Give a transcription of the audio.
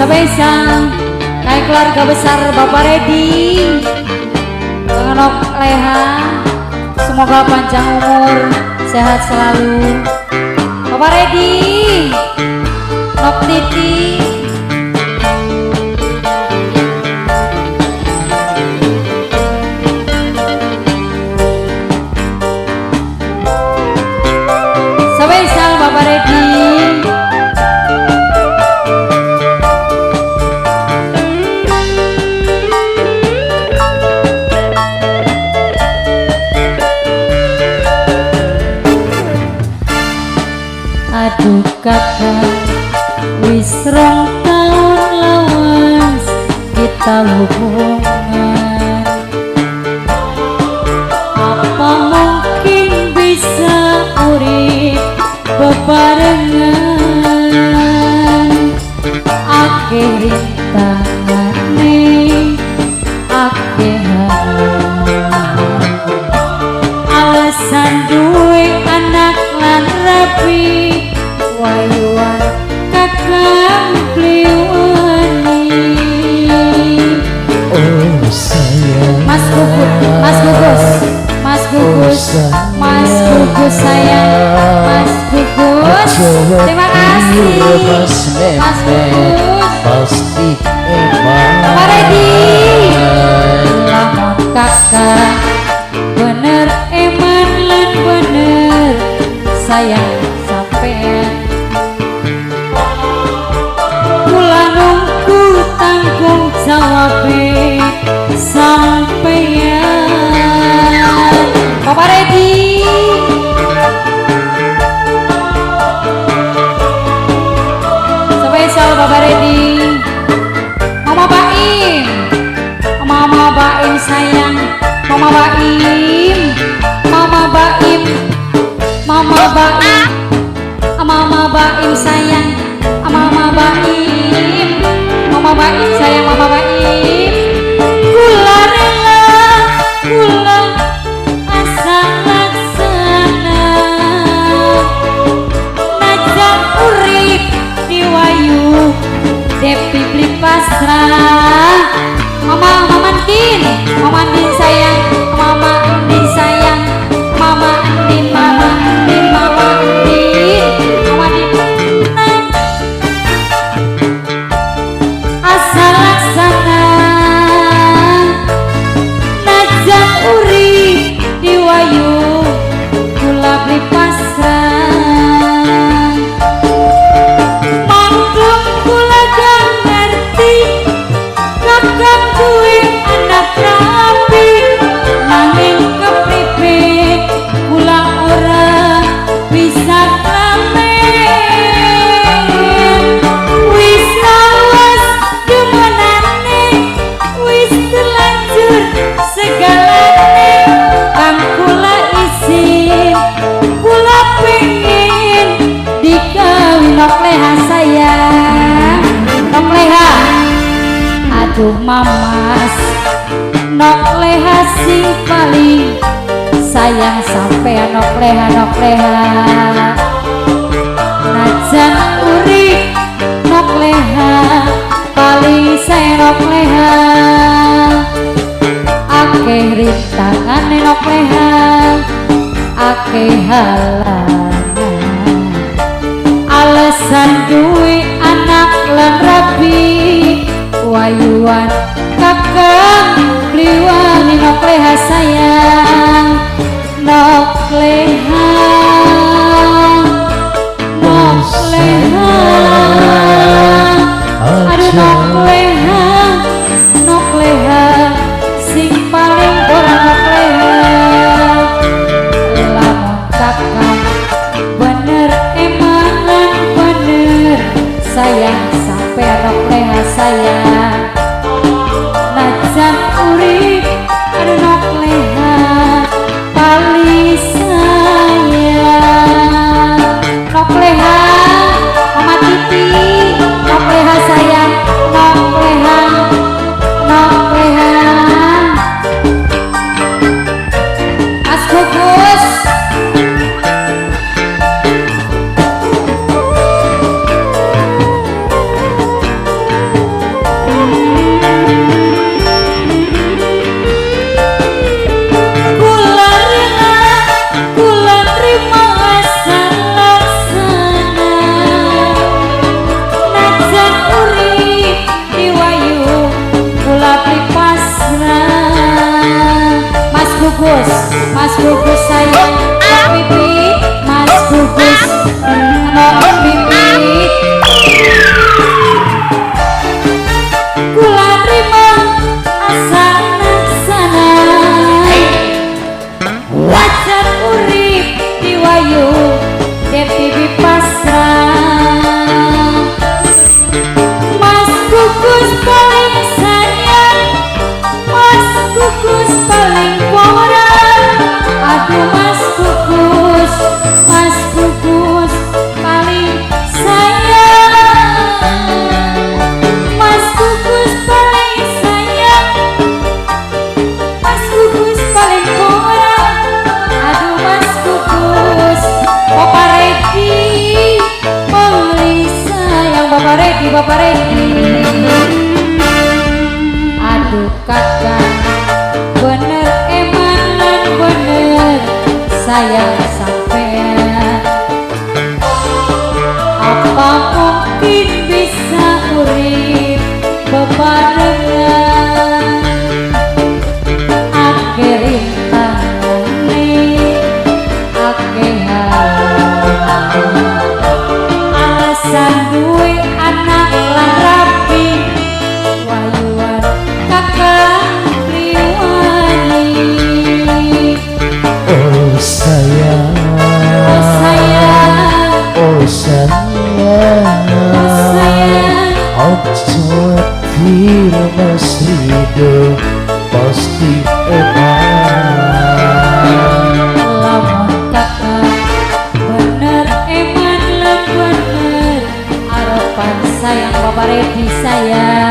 Spesial kayak keluarga besar Bapak Redi Nok Leha, semoga panjang umur, sehat selalu. Bapak Redi, Nok Titi, spesial Bapak Redi. Aduh kakak, wis rong taun lawas kita hubungan. Apa mungkin bisa urip bebarengan? Akeh rintangane, akeh alasan duwe anak lan rapi. Wayuan kakang kliwani. Oh sayang, Mas Gugus, Mas Gugus, Mas Gugus, Mas Gugus sayang, Mas Gugus. Terima kasih, Mas Gugus. Pasti emang Pak Redi, lamun kakak bener eman lan bener sayang sampean. Tanggung jawab sampeyan. Bapak Redi, spesial Bapak Redi. Mama Baim, Mama Baim sayang, Mama Baim, Mama Baim, Mama Baim, Mama Baim sayang, Mama Baim, Mama Baim sayang, Mama Baim. Kula rela, kula asa laksana, najan urip diwayu Depi beli pasrah. Mama Andin, Mama Andin sayang, Mama Andin sayang, Mama Andin, Mama Andin, Mama Andin, Mama Andin. Asal laksana najan urip diwayu kula beli pasrah. Maklum kula gak ngerti kakang duwe anak rapi, nanging kepripe kula ora bisa klamen. Wis lawas demenane, wis terlanjur segalane, kang kula izin kula pengen dikawin. Nok Leha sayang, Nok Leha. Aduh mamas, Nok Leha sing paling sayang sampean. Nok Leha, Nok Leha. Najan urip Nok Leha paling sayang. Nok Leha. Akeh rintangane Nok Leha, akeh halangan, alasan duwe anak lan rapi. Wayuan kakang kliwani. Nok Leha sayang, Nok Leha, Nok Leha. Aduh Nok Leha, Nok Leha sing paling ora. Nok Leha, lamun kakang bener emanan bener sayang sampai. Nok Leha sayang, najan urip aduh Nok Leha paling sayang. Nok Leha, Mama Titi, Nok Leha sayang, Nok Leha, Nok Leha. Mas Gugus, Bapak Redi, Bapak Redi. Aduh kakak, bener eman lan bener sayang sampean. Apa mungkin bisa urip bebarengan? Ake rintangane, ake harapan. Alasan duwe anak lan rapi, wayuan kakak liwani. Oh sayang, Oh sayang, oh sayang, oh sayang. ojo diri mas rido pasti eman. Lamun kakak bener eman lan bener arepan sayang Bapak Redi sayang.